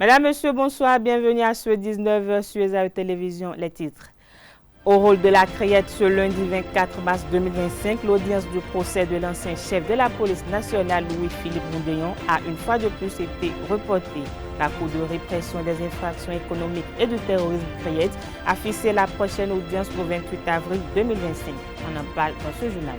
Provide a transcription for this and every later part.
Mesdames, Messieurs, bonsoir, bienvenue à ce 19h sur ESAE Télévision, les titres. Au rôle de la criette ce lundi 24 mars 2025, l'audience du procès de l'ancien chef de la police nationale Louis-Philippe Moudéon a une fois de plus été reportée. La Cour de répression des infractions économiques et du terrorisme criette a fixé la prochaine audience au 28 avril 2025. On en parle dans ce journal.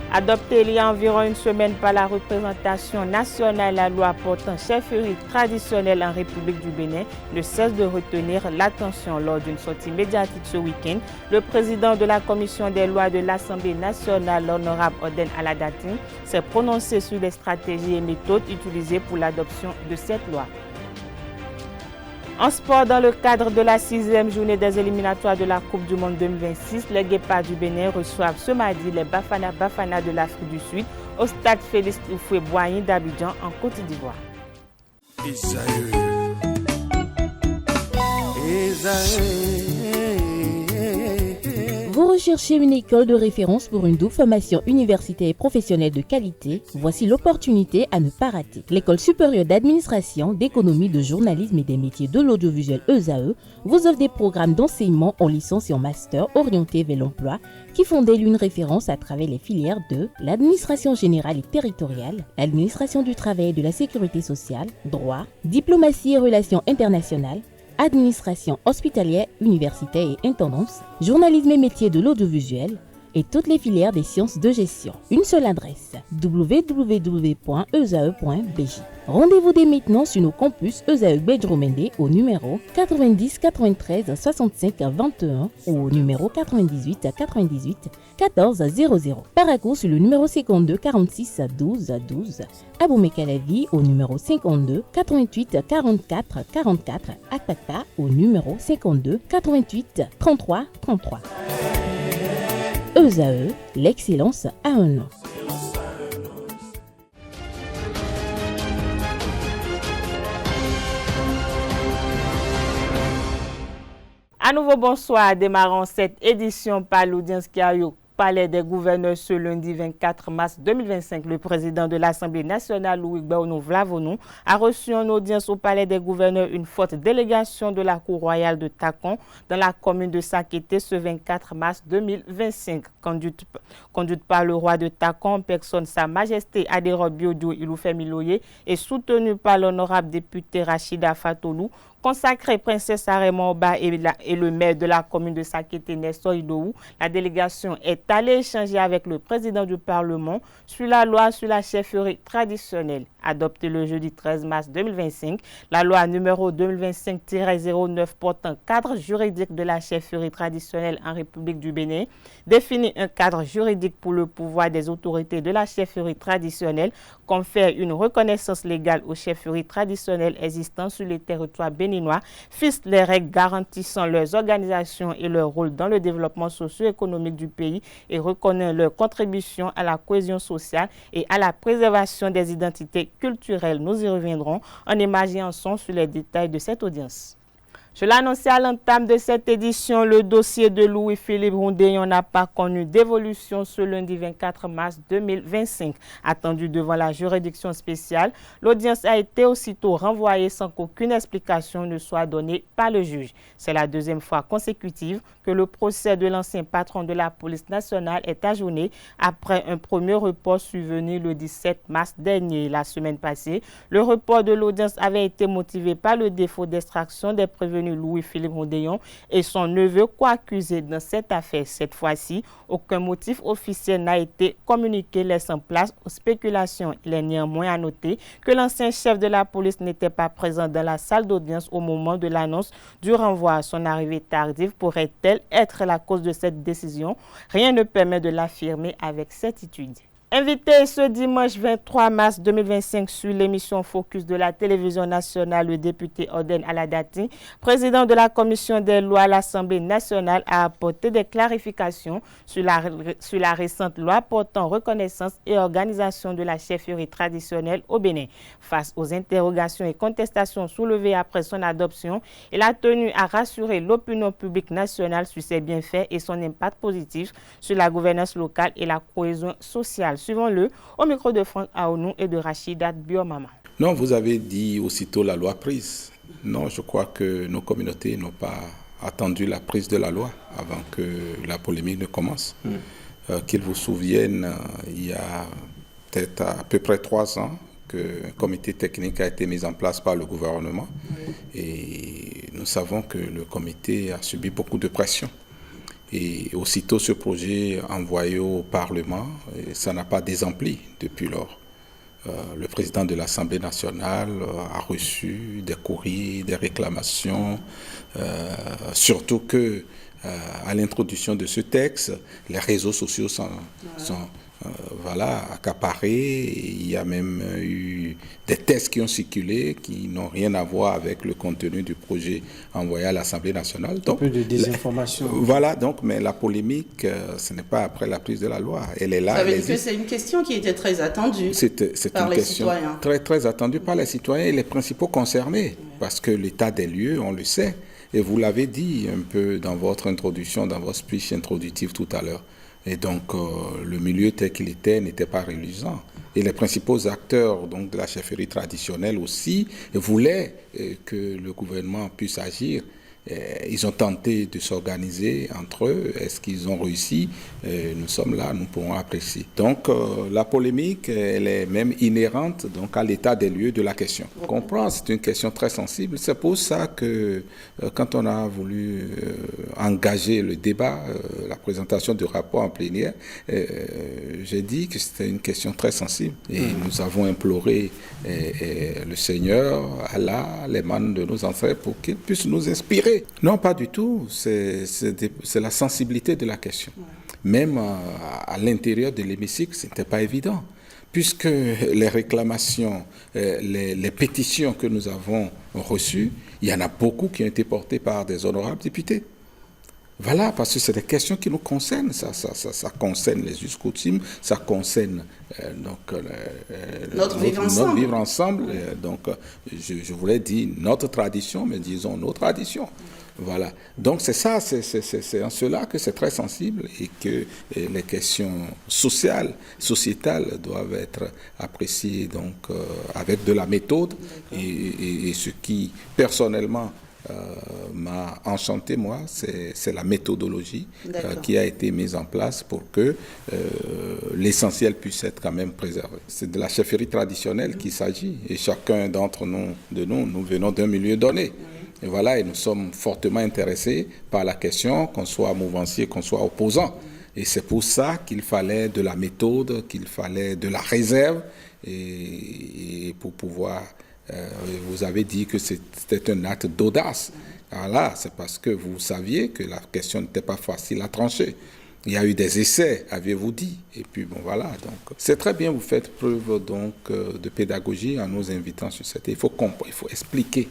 Adoptée il y a environ une semaine par la représentation nationale, la loi portant chefferie traditionnelle en République du Bénin ne cesse de retenir l'attention. Lors d'une sortie médiatique ce week-end, le président de la commission des lois de l'Assemblée nationale, l'honorable Oden Aladatin, s'est prononcé sur les stratégies et méthodes utilisées pour l'adoption de cette loi. En sport, dans le cadre de la 6e journée des éliminatoires de la Coupe du Monde 2026, les Guépards du Bénin reçoivent ce mardi les Bafana Bafana de l'Afrique du Sud au stade Félix Houphouët-Boigny d'Abidjan en Côte d'Ivoire. Vous recherchez une école de référence pour une double formation universitaire et professionnelle de qualité? Voici l'opportunité à ne pas rater. L'École supérieure d'administration, d'économie, de journalisme et des métiers de l'audiovisuel ESAE vous offre des programmes d'enseignement en licence et en master orientés vers l'emploi qui font d'elle une référence à travers les filières de l'administration générale et territoriale, l'administration du travail et de la sécurité sociale, droit, diplomatie et relations internationales, administration hospitalière, universitaire et intendance, journalisme et métiers de l'audiovisuel et toutes les filières des sciences de gestion. Une seule adresse, www.esae.bj. Rendez-vous dès maintenant sur nos campus ESAE Bedjromende au numéro 90 93 65 21 ou au numéro 98 98 14 00. Paracourt sur le numéro 52 46 12 12. Aboumé-Calavi au numéro 52 88 44 44. Akpaka au numéro 52 88 33 33. ESAE, l'excellence a un nom. À nouveau, bonsoir. Démarrons cette édition par l'audience qui a eu au Palais des gouverneurs ce lundi 24 mars 2025. Le président de l'Assemblée nationale, Louis Béonou Vlavonou, a reçu en audience au Palais des gouverneurs une forte délégation de la Cour royale de Takon dans la commune de Sakété ce 24 mars 2025. Conduite par le roi de Takon, en personne Sa Majesté Adérobe Biodio Iloufé-Miloye et soutenue par l'honorable député Rachida Fatolou, consacré Princesse Arémon Oba et le maire de la commune de Sakété, Nestor Idoou, la délégation est allée échanger avec le président du Parlement sur la loi sur la chefferie traditionnelle. Adoptée le jeudi 13 mars 2025, la loi numéro 2025-09 portant cadre juridique de la chefferie traditionnelle en République du Bénin définit un cadre juridique pour le pouvoir des autorités de la chefferie traditionnelle, confère une reconnaissance légale aux chefferies traditionnelles existantes sur les territoires béninois, fixe les règles garantissant leurs organisations et leur rôle dans le développement socio-économique du pays et reconnaît leur contribution à la cohésion sociale et à la préservation des identités culturelles. Nous y reviendrons en imaginant sur les détails de cette audience. Je l'annonçais à l'entame de cette édition, le dossier de Louis-Philippe Moudéon n'a pas connu d'évolution ce lundi 24 mars 2025. Attendu devant la juridiction spéciale, l'audience a été aussitôt renvoyée sans qu'aucune explication ne soit donnée par le juge. C'est la deuxième fois consécutive que le procès de l'ancien patron de la police nationale est ajourné après un premier report survenu le 17 mars dernier. La semaine passée, le report de l'audience avait été motivé par le défaut d'extraction des prévenus Louis-Philippe Moudéon et son neveu co-accusé dans cette affaire. Cette fois-ci, aucun motif officiel n'a été communiqué, laissant place aux spéculations. Il est néanmoins à noter que l'ancien chef de la police n'était pas présent dans la salle d'audience au moment de l'annonce du renvoi. Son arrivée tardive pourrait-elle être la cause de cette décision? Rien ne permet de l'affirmer avec certitude. Invité ce dimanche 23 mars 2025 sur l'émission Focus de la télévision nationale, le député Oden Aladatin, président de la commission des lois à l'Assemblée nationale, a apporté des clarifications sur la récente loi portant reconnaissance et organisation de la chefferie traditionnelle au Bénin. Face aux interrogations et contestations soulevées après son adoption, il a tenu à rassurer l'opinion publique nationale sur ses bienfaits et son impact positif sur la gouvernance locale et la cohésion sociale. Suivons-le au micro de Franck Aounou et de Rachida Biomama. Non, vous avez dit aussitôt la loi prise. Non, je crois que nos communautés n'ont pas attendu la prise de la loi avant que la polémique ne commence. Qu'ils vous souviennent, il y a peut-être à peu près 3 ans qu'un comité technique a été mis en place par le gouvernement. Et nous savons que le comité a subi beaucoup de pression. Et aussitôt ce projet envoyé au Parlement, ça n'a pas désempli depuis lors. Le président de l'Assemblée nationale a reçu des courriers, des réclamations, surtout que à l'introduction de ce texte, les réseaux sociaux sont accaparés. Il y a même eu des textes qui ont circulé qui n'ont rien à voir avec le contenu du projet envoyé à l'Assemblée nationale. Donc, un peu de désinformation. Mais la polémique, ce n'est pas après la prise de la loi. Elle est là. Ça veut dire que c'est une question qui était très attendue par les citoyens. Très, très attendue par les citoyens et les principaux concernés. Parce que l'état des lieux, on le sait. Et vous l'avez dit un peu dans votre introduction, dans votre speech introductive tout à l'heure. Et donc, le milieu tel qu'il était n'était pas reluisant. Et les principaux acteurs donc, de la chefferie traditionnelle aussi voulaient que le gouvernement puisse agir. Ils ont tenté de s'organiser entre eux. Est-ce qu'ils ont réussi? Nous sommes là, nous pourrons apprécier. Donc, la polémique, elle est même inhérente donc, à l'état des lieux de la question. On comprend, c'est une question très sensible. C'est pour ça que quand on a voulu engager le débat, la présentation du rapport en plénière, j'ai dit que c'était une question très sensible. Et nous avons imploré le Seigneur, Allah, les membres de nos ancêtres pour qu'ils puissent nous inspirer. Non, pas du tout. C'est la sensibilité de la question. Même à l'intérieur de l'hémicycle, ce n'était pas évident. Puisque les réclamations, les pétitions que nous avons reçues, il y en a beaucoup qui ont été portées par des honorables députés. Voilà, parce que c'est des questions qui nous concernent. Ça concerne les us coutumes, ça concerne notre vivre ensemble. Donc, je voulais dire notre tradition, mais disons nos traditions. Voilà. Donc, c'est ça, c'est en cela que c'est très sensible et que les questions sociétales doivent être appréciées donc, avec de la méthode et ce qui, personnellement, m'a enchanté, moi, c'est la méthodologie qui a été mise en place pour que l'essentiel puisse être quand même préservé. C'est de la chefferie traditionnelle qu'il s'agit et chacun d'entre nous venons d'un milieu donné. Et voilà, et nous sommes fortement intéressés par la question, qu'on soit mouvancier, qu'on soit opposant. Et c'est pour ça qu'il fallait de la méthode, qu'il fallait de la réserve et pour pouvoir... vous avez dit que c'était un acte d'audace. Alors là, c'est parce que vous saviez que la question n'était pas facile à trancher. Il y a eu des essais, avez-vous dit. Et puis bon, voilà. Donc, c'est très bien, vous faites preuve donc de pédagogie en nous invitant sur cette. Il faut expliquer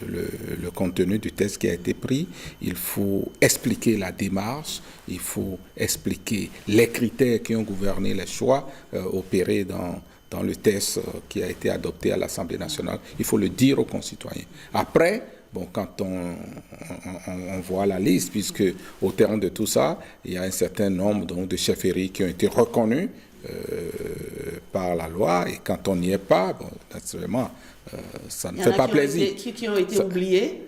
le contenu du texte qui a été pris. Il faut expliquer la démarche. Il faut expliquer les critères qui ont gouverné les choix opérés dans le texte qui a été adopté à l'Assemblée nationale. Il faut le dire aux concitoyens. Après, bon, quand on voit la liste, puisque au terme de tout ça, il y a un certain nombre donc, de chefferies qui ont été reconnues par la loi, et quand on n'y est pas, bon, naturellement, ça ne fait pas plaisir. Qui ont été oubliés?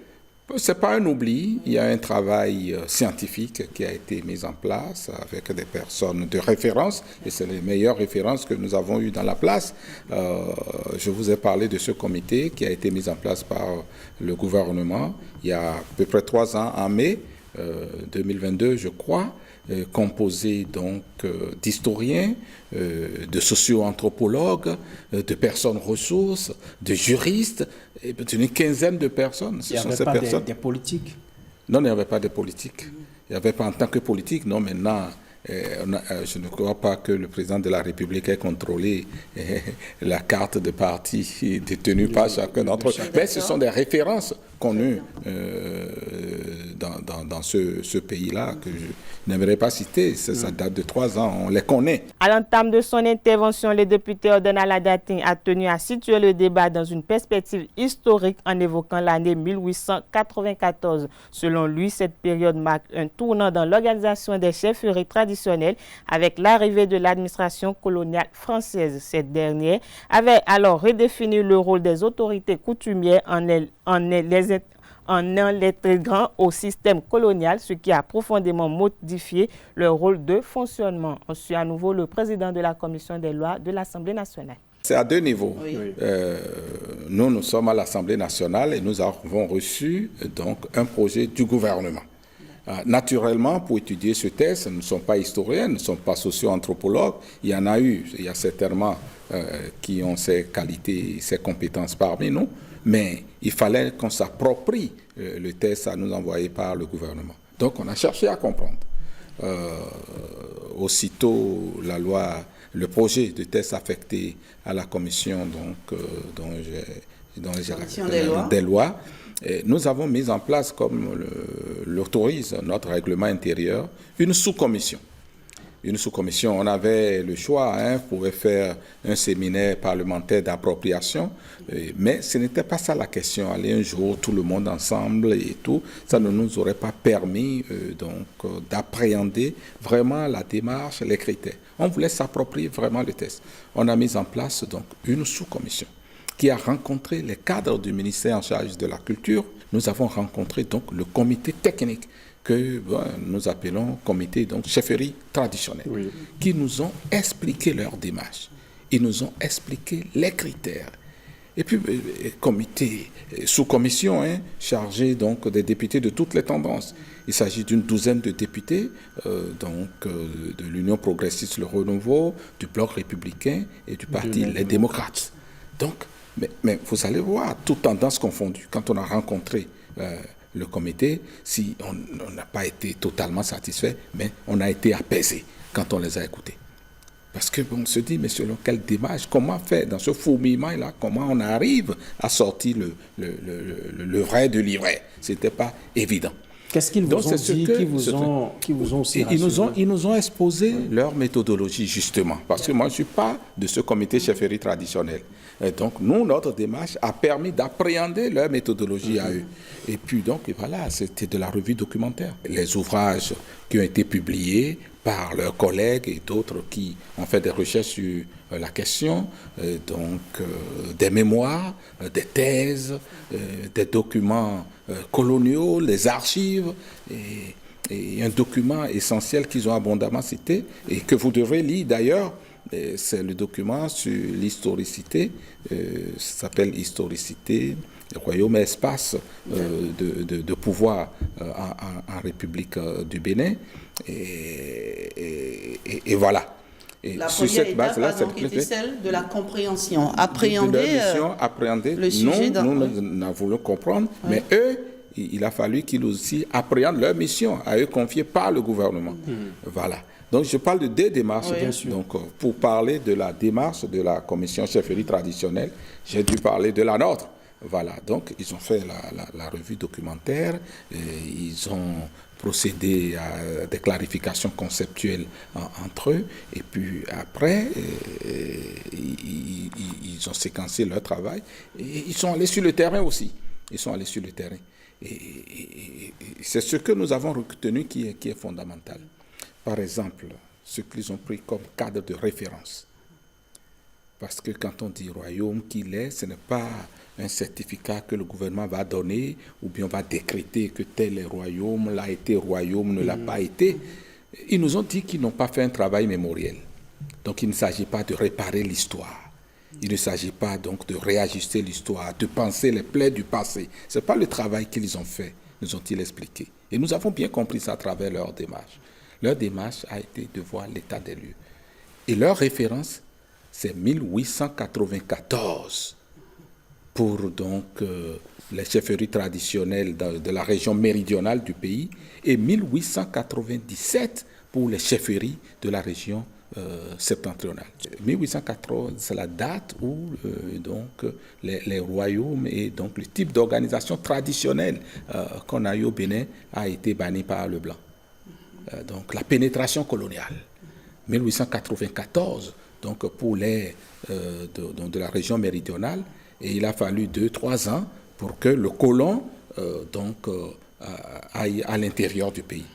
Ce n'est pas un oubli, il y a un travail scientifique qui a été mis en place avec des personnes de référence, et c'est les meilleures références que nous avons eues dans la place. Je vous ai parlé de ce comité qui a été mis en place par le gouvernement il y a à peu près 3 ans, en mai 2022, je crois, composé donc d'historiens, de socio-anthropologues, de personnes ressources, de juristes, et d'une quinzaine de personnes. Il n'y avait pas des politiques? Non, il n'y avait pas de politique. Il n'y avait pas en tant que politique, non, maintenant... je ne crois pas que le président de la République ait contrôlé la carte de parti détenue par chacun d'entre eux. Mais ce sont des références connu dans ce pays-là que je n'aimerais pas citer. Ça date de 3 ans, on les connaît. À l'entame de son intervention, le député Ordonal Ladatin a tenu à situer le débat dans une perspective historique en évoquant l'année 1894. Selon lui, cette période marque un tournant dans l'organisation des chefferies traditionnelles avec l'arrivée de l'administration coloniale française. Cette dernière avait alors redéfini le rôle des autorités coutumières en l'intégrant au système colonial, ce qui a profondément modifié leur rôle de fonctionnement. On suit à nouveau le président de la commission des lois de l'Assemblée nationale. C'est à 2 niveaux. Oui. Nous sommes à l'Assemblée nationale et nous avons reçu donc un projet du gouvernement. Naturellement, pour étudier ce texte, nous ne sommes pas historiens, nous ne sommes pas socio-anthropologues. Il y a certainement qui ont ces qualités, ces compétences parmi nous, mais il fallait qu'on s'approprie le texte à nous envoyer par le gouvernement. Donc on a cherché à comprendre. Aussitôt le projet de texte affecté à la commission des lois, nous avons mis en place, comme l'autorise notre règlement intérieur, une sous-commission. On avait le choix, on pouvait faire un séminaire parlementaire d'appropriation, mais ce n'était pas ça la question. Aller un jour, tout le monde ensemble et tout, ça ne nous aurait pas permis d'appréhender vraiment la démarche, les critères. On voulait s'approprier vraiment le texte. On a mis en place donc une sous-commission qui a rencontré les cadres du ministère en charge de la culture. Nous avons rencontré donc le comité technique que nous appelons comité chefferie traditionnelle, qui nous ont expliqué leur démarche. Ils nous ont expliqué les critères. Et puis, comité, sous-commission, chargée des députés de toutes les tendances. Il s'agit d'une 12aine de députés, de l'Union progressiste, le Renouveau, du Bloc républicain et du Parti Les Démocrates. Donc, mais vous allez voir, toutes tendances confondues, quand on a rencontré le comité, si on n'a pas été totalement satisfait, mais on a été apaisé quand on les a écoutés. Parce qu'on se dit, mais selon quelle démarche, comment faire dans ce fourmillement-là, comment on arrive à sortir le vrai de l'ivraie. Ce n'était pas évident. Qu'est-ce qu'ils vous ont dit, qui vous ont aussi ils nous ont exposé leur méthodologie, justement. Parce que moi, je ne suis pas de ce comité chefferie traditionnelle. Et donc, notre démarche a permis d'appréhender leur méthodologie à eux. Et puis, voilà, c'était de la revue documentaire. Les ouvrages qui ont été publiés par leurs collègues et d'autres qui ont fait des recherches sur la question, des mémoires, des thèses, des documents coloniaux, les archives, et un document essentiel qu'ils ont abondamment cité et que vous devrez lire d'ailleurs. C'est le document sur l'historicité, ça s'appelle Historicité, Royaume et espace de pouvoir en République du Bénin. Et voilà. Et la première étape était celle de la compréhension, appréhender le sujet. Nous voulons comprendre, mais eux, il a fallu qu'ils aussi appréhendent leur mission, à eux confiée par le gouvernement. Voilà. Donc, je parle de 2 démarches. Bien sûr. Donc, pour parler de la démarche de la commission chefferie traditionnelle, j'ai dû parler de la nôtre. Voilà. Donc, ils ont fait la revue documentaire. Ils ont procédé à des clarifications conceptuelles entre eux. Et puis, après, ils ont séquencé leur travail. Et ils sont allés sur le terrain aussi. Et c'est ce que nous avons retenu qui est fondamental. Par exemple, ce qu'ils ont pris comme cadre de référence. Parce que quand on dit royaume qu'il est, ce n'est pas un certificat que le gouvernement va donner ou bien on va décréter que tel est royaume, l'a été royaume, ne l'a pas été. Ils nous ont dit qu'ils n'ont pas fait un travail mémoriel. Donc il ne s'agit pas de réparer l'histoire. Il ne s'agit pas donc de réajuster l'histoire, de penser les plaies du passé. Ce n'est pas le travail qu'ils ont fait, nous ont-ils expliqué. Et nous avons bien compris ça à travers leur démarche. Leur démarche a été de voir l'état des lieux. Et leur référence, c'est 1894 pour les chefferies traditionnelles de la région méridionale du pays et 1897 pour les chefferies de la région septentrionale. 1880, c'est la date où donc, les royaumes et donc le type d'organisation traditionnelle qu'on a eu au Bénin a été banni par le blanc. Donc la pénétration coloniale. 1894, donc pour les de la région méridionale, et il a fallu 2-3 ans pour que le colon aille à l'intérieur du pays.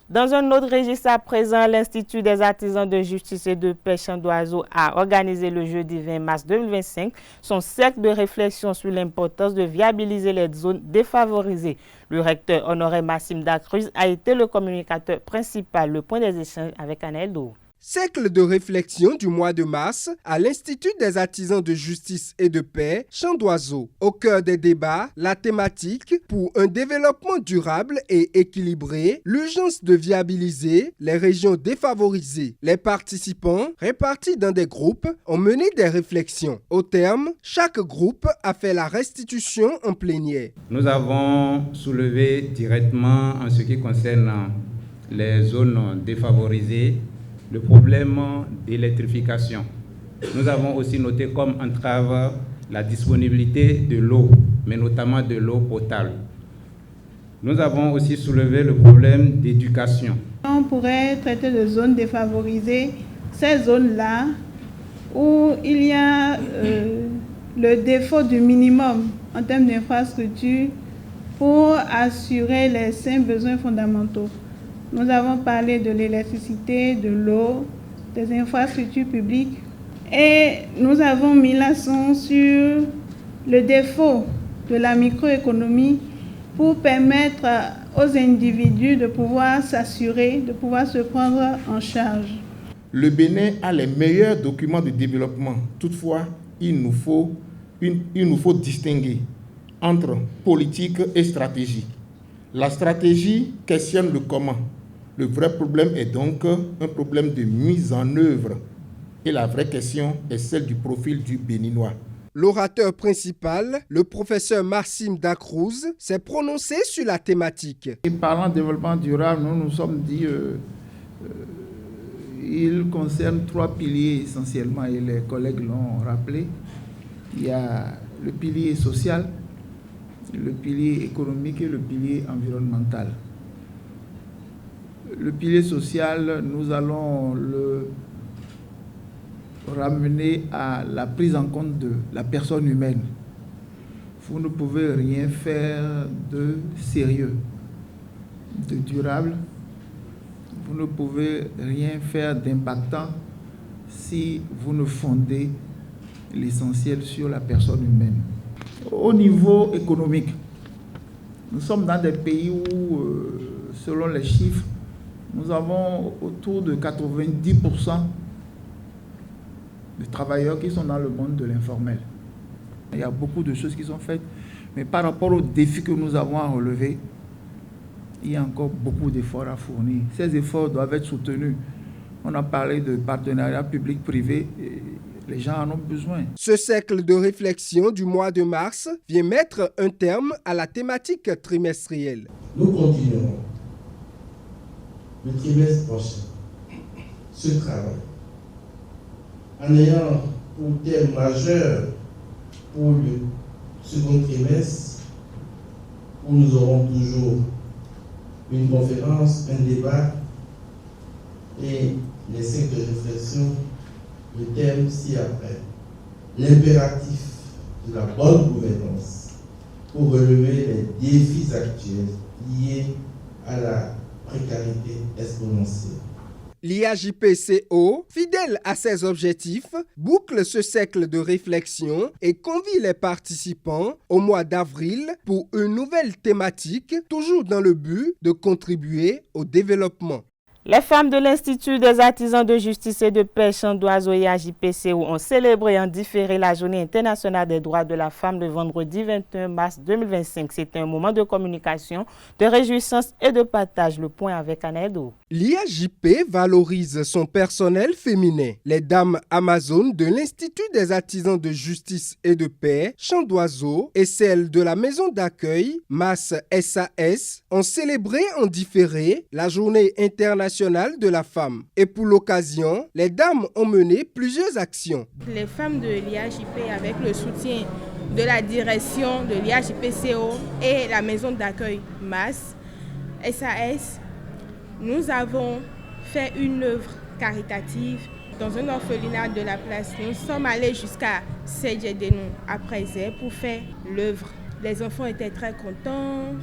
Dans un autre registre à présent, l'Institut des artisans de justice et de paix Chant d'Oiseau a organisé le jeudi 20 mars 2025 son cercle de réflexion sur l'importance de viabiliser les zones défavorisées. Le recteur Honoré Massim Dacruz a été le communicateur principal, le point des échanges avec Anaël Dou. Cercle de réflexion du mois de mars à l'Institut des artisans de justice et de paix Chant d'Oiseau. Au cœur des débats, la thématique pour un développement durable et équilibré, l'urgence de viabiliser les régions défavorisées. Les participants, répartis dans des groupes, ont mené des réflexions. Au terme, chaque groupe a fait la restitution en plénière. Nous avons soulevé directement en ce qui concerne les zones défavorisées le problème d'électrification. Nous avons aussi noté comme entrave la disponibilité de l'eau, mais notamment de l'eau potable. Nous avons aussi soulevé le problème d'éducation. On pourrait traiter de zones défavorisées, ces zones-là où il y a le défaut du minimum en termes d'infrastructure pour assurer les 5 besoins fondamentaux. Nous avons parlé de l'électricité, de l'eau, des infrastructures publiques et nous avons mis l'accent sur le défaut de la microéconomie pour permettre aux individus de pouvoir s'assurer, de pouvoir se prendre en charge. Le Bénin a les meilleurs documents de développement. Toutefois, il nous faut distinguer entre politique et stratégie. La stratégie questionne le comment. Le vrai problème est donc un problème de mise en œuvre. Et la vraie question est celle du profil du Béninois. L'orateur principal, le professeur Massim Dacruz, s'est prononcé sur la thématique. Et parlant de développement durable, nous nous sommes dit il concerne 3 piliers essentiellement, et les collègues l'ont rappelé. Il y a le pilier social, le pilier économique et le pilier environnemental. Le pilier social, nous allons le ramener à la prise en compte de la personne humaine. Vous ne pouvez rien faire de sérieux, de durable. Vous ne pouvez rien faire d'impactant si vous ne fondez l'essentiel sur la personne humaine. Au niveau économique, nous sommes dans des pays où, selon les chiffres, nous avons autour de 90% de travailleurs qui sont dans le monde de l'informel. Il y a beaucoup de choses qui sont faites, mais par rapport aux défis que nous avons à relever, il y a encore beaucoup d'efforts à fournir. Ces efforts doivent être soutenus. On a parlé de partenariat public-privé. Les gens en ont besoin. Ce cercle de réflexion du mois de mars vient mettre un terme à la thématique trimestrielle. Nous continuerons le trimestre prochain ce travail en ayant pour thème majeur pour le second trimestre où nous aurons toujours une conférence, un débat et les cercles de réflexion. Le thème ci-après, l'impératif de la bonne gouvernance pour relever les défis actuels liés à la précarité exponentielle. L'IAJPCO, fidèle à ses objectifs, boucle ce cercle de réflexion et convie les participants au mois d'avril pour une nouvelle thématique, toujours dans le but de contribuer au développement. Les femmes de l'Institut des artisans de justice et de paix Chant d'Oiseau et IAJPCO ont célébré en différé la Journée internationale des droits de la femme le vendredi 21 mars 2025. C'était un moment de communication, de réjouissance et de partage. Le point avec Anaël Dou. L'IAJP valorise son personnel féminin. Les dames Amazones de l'Institut des artisans de justice et de paix, Chant d'Oiseau, et celles de la maison d'accueil, MAS SAS, ont célébré en différé la Journée internationale de la femme. Et pour l'occasion, les dames ont mené plusieurs actions. Les femmes de l'IAJP, avec le soutien de la direction de l'IAJP-CO et la maison d'accueil MAS SAS, nous avons fait une œuvre caritative dans un orphelinat de la place. Nous sommes allés jusqu'à Sedjedenou après pour faire l'œuvre. Les enfants étaient très contents,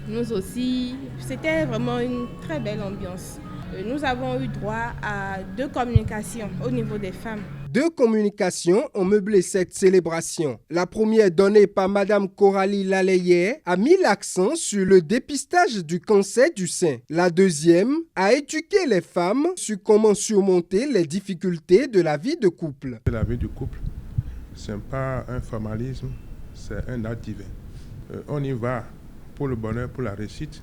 nous aussi. C'était vraiment une très belle ambiance. Nous avons eu droit à 2 communications au niveau des femmes. 2 communications ont meublé cette célébration. La première, donnée par Mme Coralie Laleye, a mis l'accent sur le dépistage du cancer du sein. La deuxième a éduqué les femmes sur comment surmonter les difficultés de la vie de couple. La vie du couple, ce n'est pas un formalisme, c'est un acte divin. On y va pour le bonheur, pour la réussite.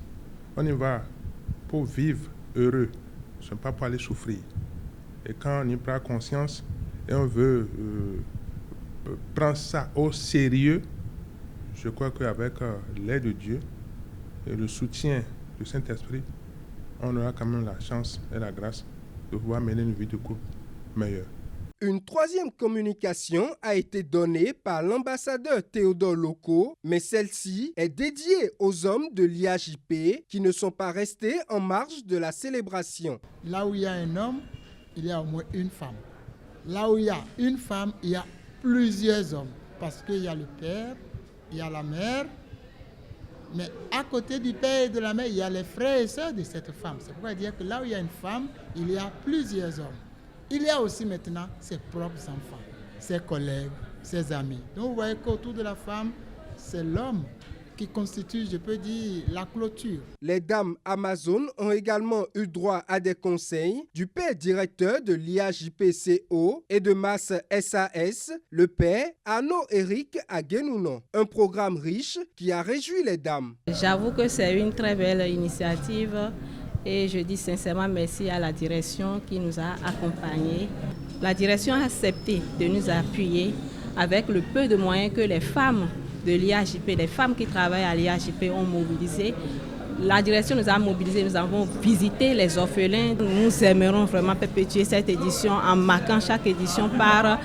On y va pour vivre heureux, ce n'est pas pour aller souffrir. Et quand on y prend conscience, et on veut prendre ça au sérieux, je crois qu'avec l'aide de Dieu et le soutien du Saint-Esprit, on aura quand même la chance et la grâce de pouvoir mener une vie de couple meilleure. Une troisième communication a été donnée par l'ambassadeur Théodore Loco, mais celle-ci est dédiée aux hommes de l'IAJP qui ne sont pas restés en marge de la célébration. Là où il y a un homme, il y a au moins une femme. Là où il y a une femme, il y a plusieurs hommes. Parce qu'il y a le père, il y a la mère. Mais à côté du père et de la mère, il y a les frères et sœurs de cette femme. C'est pourquoi dire que là où il y a une femme, il y a plusieurs hommes. Il y a aussi maintenant ses propres enfants, ses collègues, ses amis. Donc vous voyez qu'autour de la femme, c'est l'homme qui constitue, je peux dire, la clôture. Les dames Amazones ont également eu droit à des conseils du père directeur de l'IAJP-CO et de MAS SAS, le père Arnaud-Éric Aguenounon. Un programme riche qui a réjoui les dames. J'avoue que c'est une très belle initiative et je dis sincèrement merci à la direction qui nous a accompagnés. La direction a accepté de nous appuyer avec le peu de moyens que les femmes de l'IAJP, les femmes qui travaillent à l'IAJP ont mobilisé. La direction nous a mobilisés, nous avons visité les orphelins. Nous aimerons vraiment perpétuer cette édition en marquant chaque édition par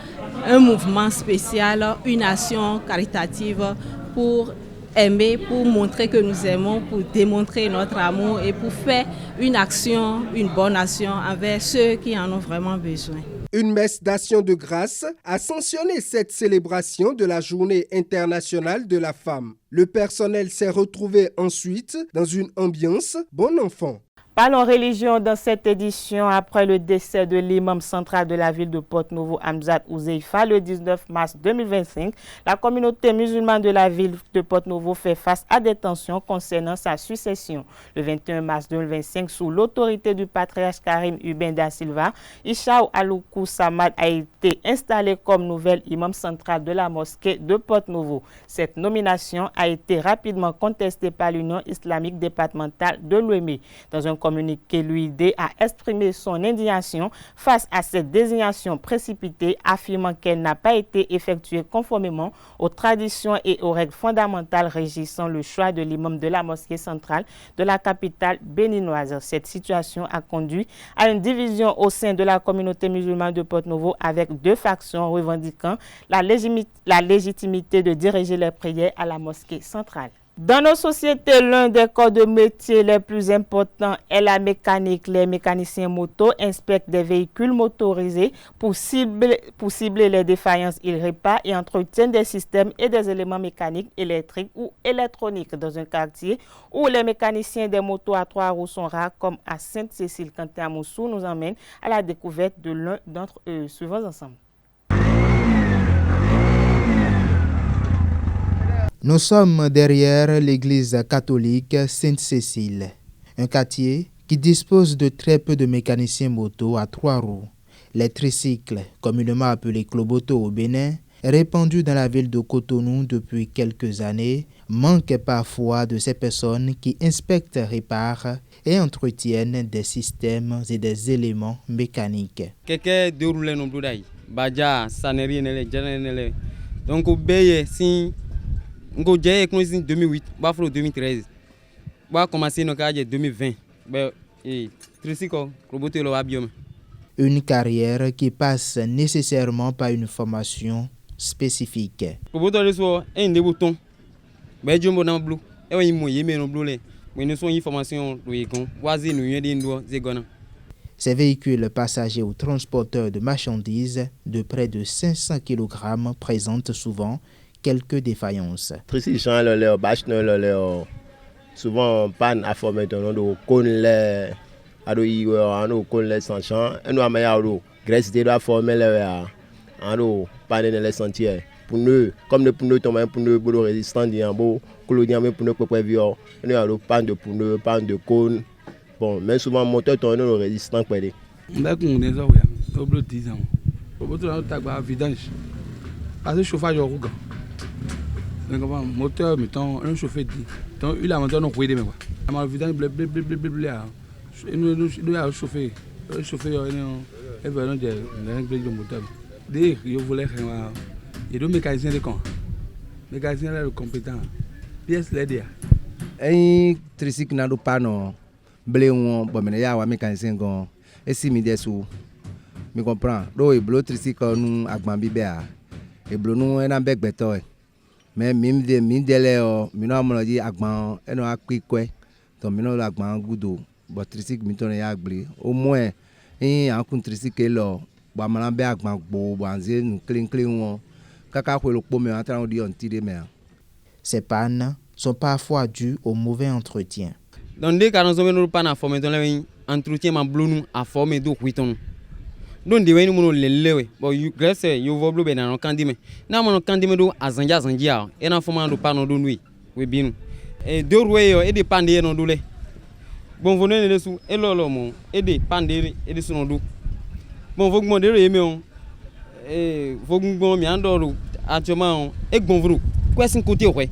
un mouvement spécial, une action caritative pour aimer, pour montrer que nous aimons, pour démontrer notre amour et pour faire une action, une bonne action envers ceux qui en ont vraiment besoin. Une messe d'action de grâce a sanctionné cette célébration de la Journée internationale de la femme. Le personnel s'est retrouvé ensuite dans une ambiance bon enfant. Parlons religion dans cette édition après le décès de l'imam central de la ville de Porto-Novo, Hamzat Ouzeifa, le 19 mars 2025. La communauté musulmane de la ville de Porto-Novo fait face à des tensions concernant sa succession. Le 21 mars 2025, sous l'autorité du patriarche Karim Ubin da Silva, Ishaou Aloukou Samad a été installé comme nouvel imam central de la mosquée de Porto-Novo. Cette nomination a été rapidement contestée par l'Union islamique départementale de l'Ouémé. Dans un communiqué, l'UID a exprimé son indignation face à cette désignation précipitée, affirmant qu'elle n'a pas été effectuée conformément aux traditions et aux règles fondamentales régissant le choix de l'imam de la mosquée centrale de la capitale béninoise. Cette situation a conduit à une division au sein de la communauté musulmane de Porto-Novo avec 2 factions revendiquant la légitimité de diriger les prières à la mosquée centrale. Dans nos sociétés, l'un des corps de métier les plus importants est la mécanique. Les mécaniciens moto inspectent des véhicules motorisés pour cibler les défaillances. Ils réparent et entretiennent des systèmes et des éléments mécaniques, électriques ou électroniques dans un quartier où les mécaniciens des motos à 3 roues sont rares, comme à Sainte-Cécile. Quentin Moussou nous emmène à la découverte de l'un d'entre eux. Suivons ensemble. Nous sommes derrière l'église catholique Sainte-Cécile, un quartier qui dispose de très peu de mécaniciens moto à 3 roues. Les tricycles, communément appelés cloboto au Bénin, répandu dans la ville de Cotonou depuis quelques années, manque parfois de ces personnes qui inspectent, réparent et entretiennent des systèmes et des éléments mécaniques. Donc au Béye, si on a commencé en 2008, on a fait en 2013, on a commencé en 2020. Une carrière qui passe nécessairement par une formation spécifique. Ces véhicules passagers ou transporteurs de marchandises de près de 500 kg présentent souvent quelques défaillances. Souvent, panne à former ton nom, les ado ado les sanction nous amaya graisse de former les ado panne dans les sentiers pour nous comme les pneus tombent pour nous pour résistant diambo colonial mais pour nous pour prévoir nous ado panne de pneus panne de cône bon mais souvent moteur tourne résistant perdé on qu'on est ça ouais au bout de 10 ans au bout de la tagba vidange parce que chauffage au rouga donc moteur mettons un chauffeur dit donc il a moteur non pour aider mais quoi la vidange blé nous a chauffé et venons de le moteur dès que je voulais faire et deux mécaniciens de con mécanicien compétent pièce l'aide un tricycle n'a pas non blé on bon mais ya wa mécanicien gon et si mi desu me comprend do e blo tricycle nous agban bibea e blo nous en bec beto mais mi dele o mi no amolo di agban e no akpikwe to mi no agban gudo but tricycle mi to ya gble au moins en kun tricycle lo ba mala be agban gbo banze nu clean won kaka ko lo po me entran on di on tire me. Ces pannes sont parfois dues au mauvais entretien. Dans des cas nous avons pas na former ton entretien ma blonu a former do kuiton don de wenu mo lelewe bo you grace you vo blo be na no kandime na mo no kandime do azanja e na former do pa no do nui we binu e do ruwe yo e de pande no do le bon vous ne sous et lolo mon et des pandere et des sonodo bon vous me dire yeme on et vous me mi andoro actuellement et bon vous quoi sin côté ouais.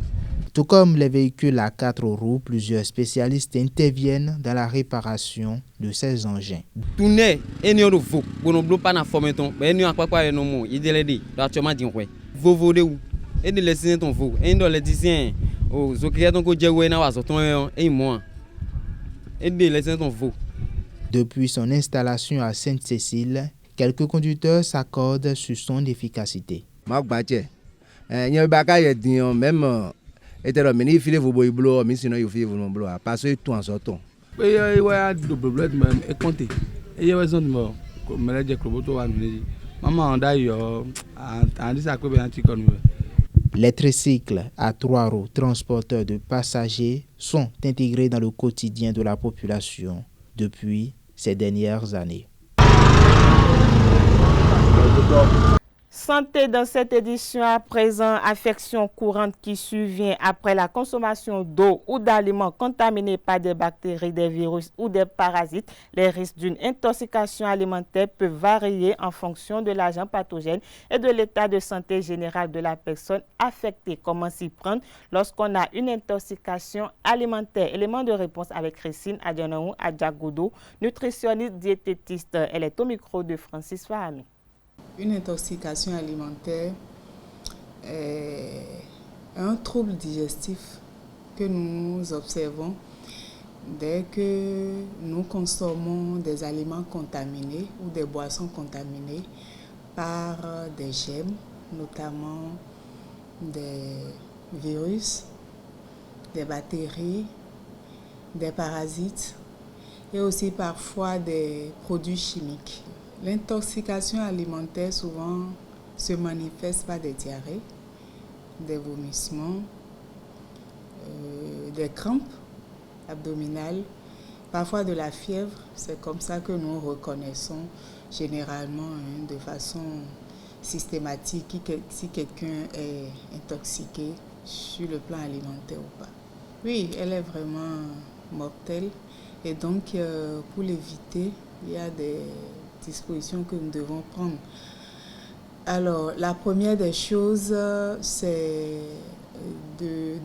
Tout comme les véhicules à 4 roues, plusieurs spécialistes interviennent dans la réparation de ces engins. Tourner et nous vous bon blo pas na formeton ben nous akwa kwa no mo idele di actuellement di ouais vous vous de et de laisser ton vous et dans les disiens au zokia donc ko jewe na wa so ton et moi. Depuis son installation à Sainte-Cécile, quelques conducteurs s'accordent sur son efficacité. Même il file vos boyaux, mais sinon il file vos boyaux parce que tout en sortant. Oui, il y a de problèmes et compter. Il y a besoin de moi. Comme elle a dit que le bateau a venu. Maman, d'ailleurs, a dit ça que bien tu connais. Les tricycles à 3 roues transporteurs de passagers sont intégrés dans le quotidien de la population depuis ces dernières années. Santé dans cette édition à présent, affection courante qui survient après la consommation d'eau ou d'aliments contaminés par des bactéries, des virus ou des parasites. Les risques d'une intoxication alimentaire peuvent varier en fonction de l'agent pathogène et de l'état de santé général de la personne affectée. Comment s'y prendre lorsqu'on a une intoxication alimentaire? Élément de réponse avec Christine Adjanaou Adjagodo, nutritionniste diététiste. Elle est au micro de Francis Fahami. Une intoxication alimentaire est un trouble digestif que nous observons dès que nous consommons des aliments contaminés ou des boissons contaminées par des germes, notamment des virus, des bactéries, des parasites et aussi parfois des produits chimiques. L'intoxication alimentaire souvent se manifeste par des diarrhées, des vomissements, des crampes abdominales, parfois de la fièvre. C'est comme ça que nous reconnaissons généralement de façon systématique si quelqu'un est intoxiqué sur le plan alimentaire ou pas. Oui, elle est vraiment mortelle et donc pour l'éviter, il y a des dispositions que nous devons prendre. Alors, la première des choses, c'est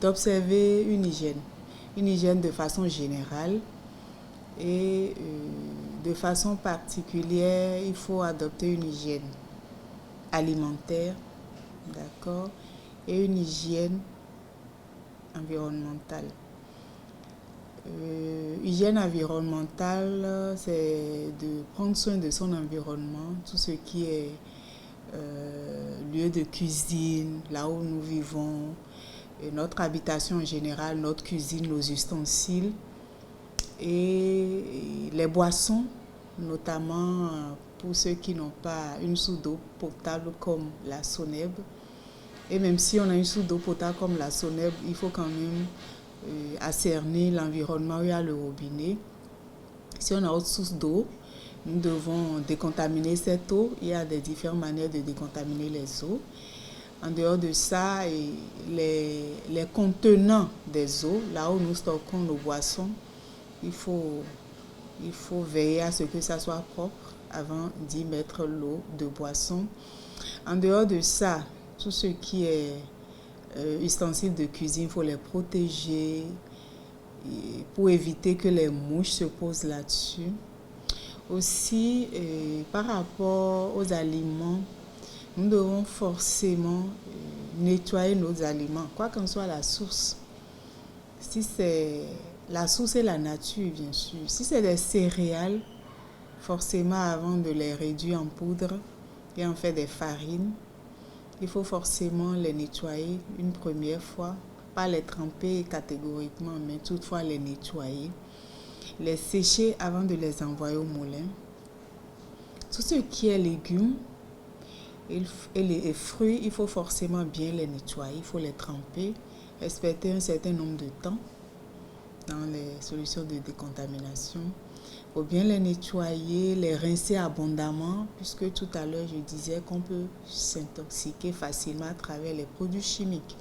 d'observer une hygiène de façon générale et de façon particulière, il faut adopter une hygiène alimentaire, d'accord, et une hygiène environnementale. Hygiène environnementale, c'est de prendre soin de son environnement, tout ce qui est lieu de cuisine, là où nous vivons, notre habitation en général, notre cuisine, nos ustensiles et les boissons, notamment pour ceux qui n'ont pas une source d'eau potable comme la SONEB. Et même si on a une source d'eau potable comme la SONEB, il faut quand même assainir l'environnement où il y a le robinet. Si on a autre source d'eau, nous devons décontaminer cette eau. Il y a des différentes manières de décontaminer les eaux. En dehors de ça, les contenants des eaux, là où nous stockons nos boissons, il faut veiller à ce que ça soit propre avant d'y mettre l'eau de boisson. En dehors de ça, tout ce qui est ustensiles de cuisine, il faut les protéger pour éviter que les mouches se posent là-dessus. Aussi, par rapport aux aliments, nous devons forcément nettoyer nos aliments, quoi qu'en soit la source. Si c'est la source et la nature, bien sûr. Si c'est des céréales, forcément, avant de les réduire en poudre et en faire des farines, il faut forcément les nettoyer une première fois, pas les tremper catégoriquement, mais toutefois les nettoyer. Les sécher avant de les envoyer au moulin. Tout ce qui est légumes et les fruits, il faut forcément bien les nettoyer, il faut les tremper, respecter un certain nombre de temps dans les solutions de décontamination. Il faut bien les nettoyer, les rincer abondamment, puisque tout à l'heure je disais qu'on peut s'intoxiquer facilement à travers les produits chimiques.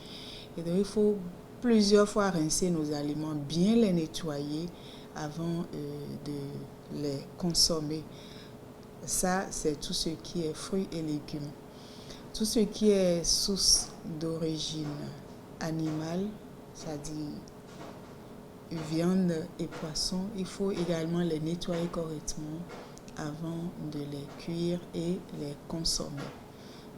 Et donc il faut plusieurs fois rincer nos aliments, bien les nettoyer avant de les consommer. Ça, c'est tout ce qui est fruits et légumes. Tout ce qui est source d'origine animale, c'est-à-dire viande et poisson, il faut également les nettoyer correctement avant de les cuire et les consommer.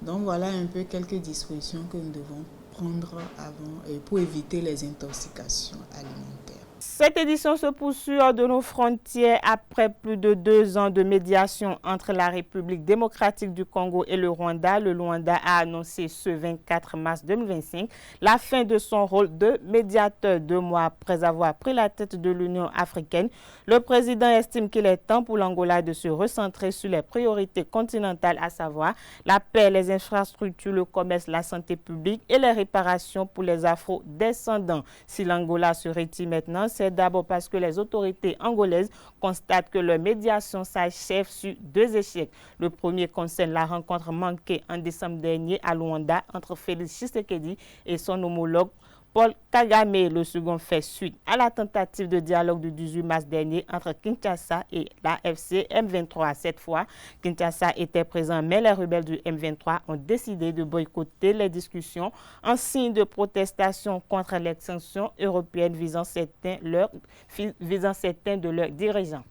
Donc voilà un peu quelques dispositions que nous devons prendre avant pour éviter les intoxications alimentaires. Cette édition se poursuit hors de nos frontières après plus de 2 ans de médiation entre la République démocratique du Congo et le Rwanda. Le Rwanda a annoncé ce 24 mars 2025 la fin de son rôle de médiateur 2 mois après avoir pris la tête de l'Union africaine. Le président estime qu'il est temps pour l'Angola de se recentrer sur les priorités continentales, à savoir la paix, les infrastructures, le commerce, la santé publique et les réparations pour les afro-descendants. Si l'Angola se retire maintenant, c'est d'abord parce que les autorités angolaises constatent que leur médiation s'achève sur 2 échecs. Le premier concerne la rencontre manquée en décembre dernier à Luanda entre Félix Tshisekedi et son homologue Paul Kagame. Le second fait suite à la tentative de dialogue du 18 mars dernier entre Kinshasa et la FC M23. Cette fois, Kinshasa était présent, mais les rebelles du M23 ont décidé de boycotter les discussions en signe de protestation contre les sanctions européennes visant certains de leurs dirigeants.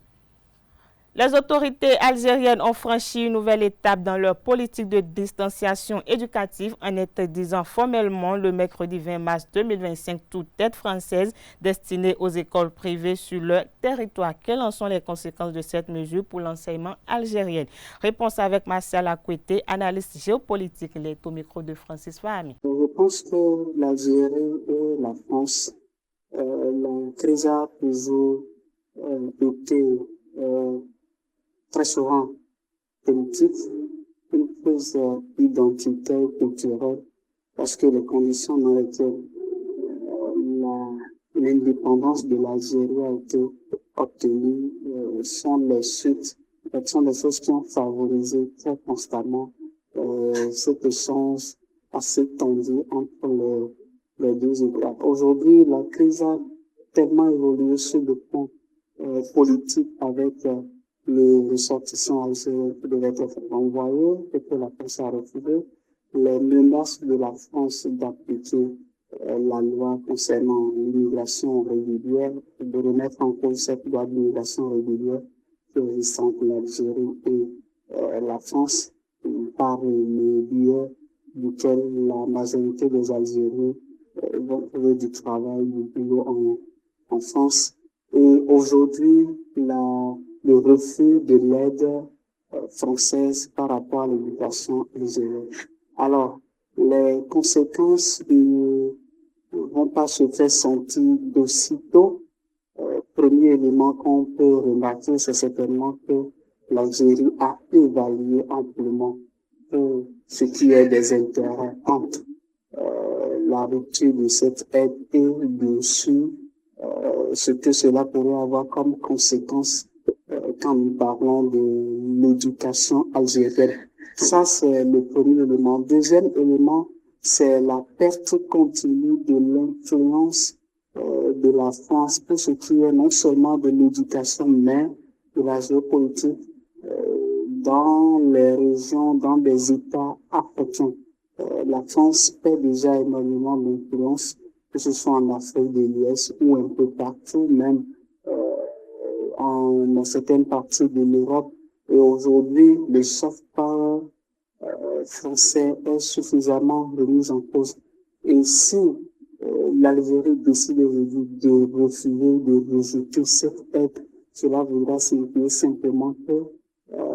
Les autorités algériennes ont franchi une nouvelle étape dans leur politique de distanciation éducative en interdisant formellement le mercredi 20 mars 2025 toute aide française destinée aux écoles privées sur leur territoire. Quelles en sont les conséquences de cette mesure pour l'enseignement algérien? Réponse avec Marcel Akouete, analyste géopolitique. Il est au micro de Francis Fahmi. Je pense que l'Algérie et la France, la crise a toujours été très souvent politique, une crise identitaire, culturelle, parce que les conditions dans lesquelles l'indépendance de l'Algérie a été obtenue sont les suites, sont des choses qui ont favorisé très constamment cet échange assez tendu entre les deux États. Aujourd'hui, la crise a tellement évolué sur le plan politique avec les ressortissants algériens qui devaient être renvoyés et que la France a refusé, les menaces de la France d'appliquer la loi concernant l'immigration régulière, de remettre en cause cette loi d'immigration régulière qui existe entre l'Algérie et la France, par le biais duquel la majorité des Algériens vont trouver du travail, du boulot en France. Et aujourd'hui, le refus de l'aide française par rapport à l'éducation algérienne. Alors, les conséquences ne vont pas se faire sentir d'aussitôt. Premier élément qu'on peut remarquer, c'est certainement que l'Algérie a évalué amplement ce qui est des intérêts entre la rupture de cette aide et bien sûr ce que cela pourrait avoir comme conséquence quand nous parlons de l'éducation algérienne. Ça, c'est le premier élément. Deuxième élément, c'est la perte continue de l'influence de la France pour ce qui est non seulement de l'éducation, mais de la géopolitique dans les régions, dans des États africains. La France perd déjà énormément d'influence, que ce soit en Afrique de l'Ouest ou un peu partout, même dans certaines parties de l'Europe. Et aujourd'hui, le soft power français est suffisamment remis en cause. Et si l'Algérie décide aujourd'hui de refuser, de rejeter cette aide, cela voudra signifier simplement que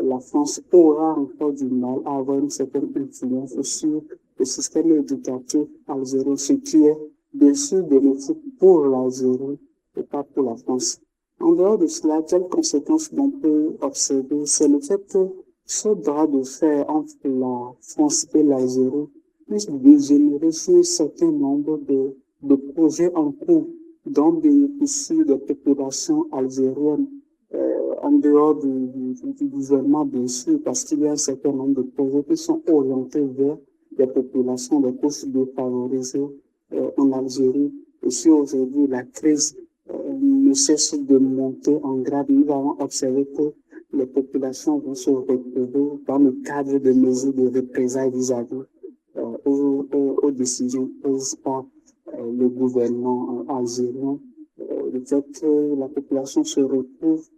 la France aura encore du mal à avoir une certaine influence sur le système éducatif algérien, ce qui est bien sûr bénéfique pour l'Algérie et pas pour la France. En dehors de cela, quelles conséquences on peut observer, c'est le fait que ce bras de fer entre la France et l'Algérie puisse dégénérer sur un certain nombre de projets en cours dont bénéficient des populations algériennes en dehors du gouvernement, bien sûr, parce qu'il y a un certain nombre de projets qui sont orientés vers des populations des couches défavorisées en Algérie. Et si aujourd'hui la crise ne cesse de monter en grade, nous allons observer que les populations vont se retrouver dans le cadre de mesures de représailles vis-à-vis aux décisions prises par le gouvernement algérien. Le fait que la population se retrouve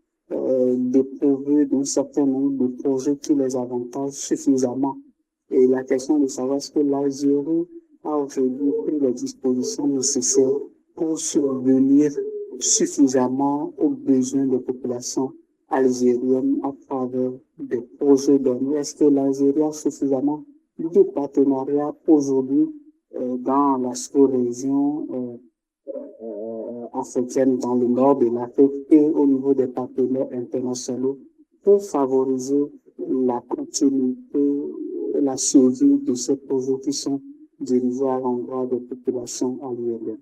dépourvue d'un certain nombre de projets qui les avantagent suffisamment. Et la question de savoir est-ce que l'Algérie a aujourd'hui pris les dispositions nécessaires pour subvenir suffisamment aux besoins des populations algériennes à travers des projets donnés. Est-ce que l'Algérie a suffisamment de partenariats aujourd'hui dans la sous-région africaine, dans le nord de l'Afrique et au niveau des partenaires internationaux pour favoriser la continuité et la survie de ces projets qui sont dirigés à l'endroit des populations algériennes.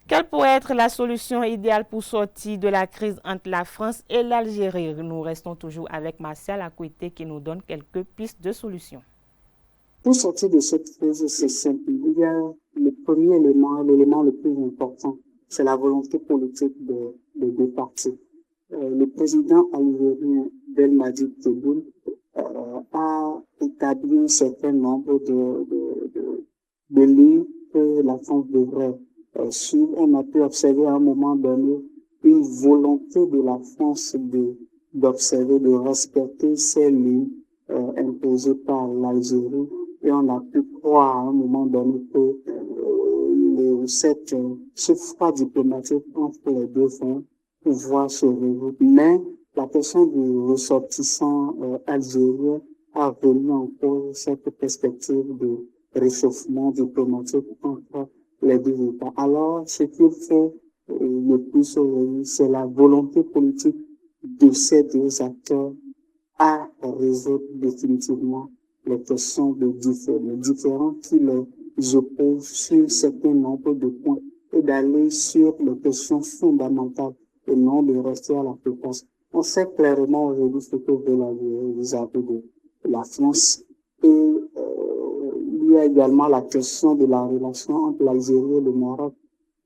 Quelle pourrait être la solution idéale pour sortir de la crise entre la France et l'Algérie? Nous restons toujours avec Martial Akouité qui nous donne quelques pistes de solutions. Pour sortir de cette crise, c'est simple. Il y a le premier élément, l'élément le plus important, c'est la volonté politique des deux parties. Le président algérien Belmadi Tebboune a établi un certain nombre de lignes que la France devrait suivre. On a pu observer à un moment donné une volonté de la France d'observer, de respecter ces lignes imposées par l'Algérie. Et on a pu croire à un moment donné que ce froid diplomatique entre les deux vont pouvoir se résoudre. Mais la question du ressortissant algérien a remis en cause cette perspective de réchauffement diplomatique entre les deux États. Alors, ce qu'il faut le plus aujourd'hui, c'est la volonté politique de ces deux acteurs à résoudre définitivement les questions de différents qui les opposent sur un certain nombre de points et d'aller sur les questions fondamentales et non de rester à la préface. On sait clairement aujourd'hui ce que veut l'Algérie vis-à-vis de la France et il y a également la question de la relation entre l'Algérie et le Maroc.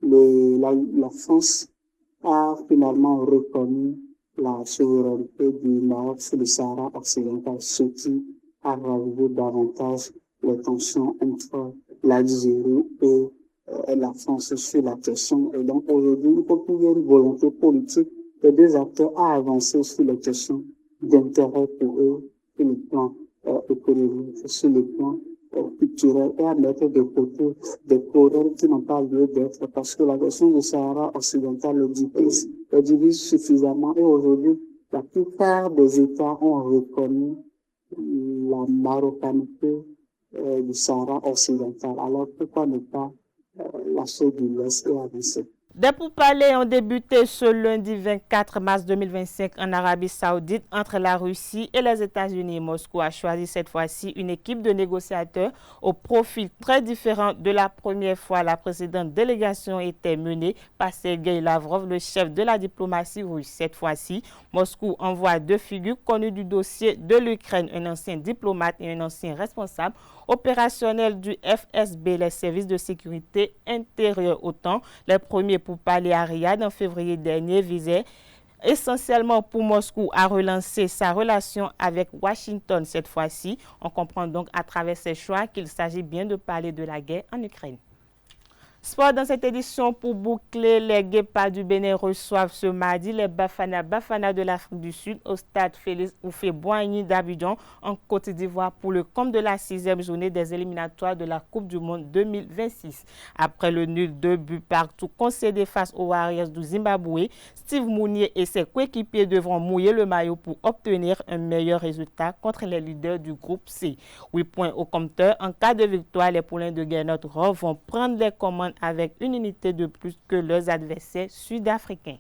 La France a finalement reconnu la souveraineté du Maroc sur le Sahara occidental, ce qui a ravivé davantage les tensions entre l'Algérie et la France sur la question. Et donc aujourd'hui, il faut qu'il y ait une volonté politique des deux acteurs à avancer sur les questions d'intérêt pour eux, sur le plan économique, sur le plan culturel, et à mettre de côté des problèmes qui n'ont pas lieu d'être, parce que la question du Sahara occidental le divise suffisamment, et aujourd'hui, la plupart des États ont reconnu la marocanité du Sahara occidental. Alors pourquoi ne pas lâcher du lest et avancer? Des pourparlers ont débuté ce lundi 24 mars 2025 en Arabie Saoudite entre la Russie et les États-Unis. Moscou a choisi cette fois-ci une équipe de négociateurs au profil très différent de la première fois. La précédente délégation était menée par Sergueï Lavrov, le chef de la diplomatie russe. Cette fois-ci, Moscou envoie deux figures connues du dossier de l'Ukraine, un ancien diplomate et un ancien responsable opérationnel du FSB, les services de sécurité intérieure. Autant les premiers pour parler à Riyad en février dernier visaient essentiellement pour Moscou à relancer sa relation avec Washington. Cette fois-ci, on comprend donc à travers ces choix qu'il s'agit bien de parler de la guerre en Ukraine. Sport dans cette édition pour boucler, les Guépards du Bénin reçoivent ce mardi les Bafana de l'Afrique du Sud au stade Félix Houphouët-Boigny d'Abidjan en Côte d'Ivoire pour le compte de la 6e journée des éliminatoires de la Coupe du Monde 2026. Après le nul 2 buts partout concédé face aux Warriors du Zimbabwe, Steve Mounier et ses coéquipiers devront mouiller le maillot pour obtenir un meilleur résultat contre les leaders du groupe C. 8 points au compteur. En cas de victoire, les poulains de Gernot Rohr vont prendre les commandes avec une unité de plus que leurs adversaires sud-africains.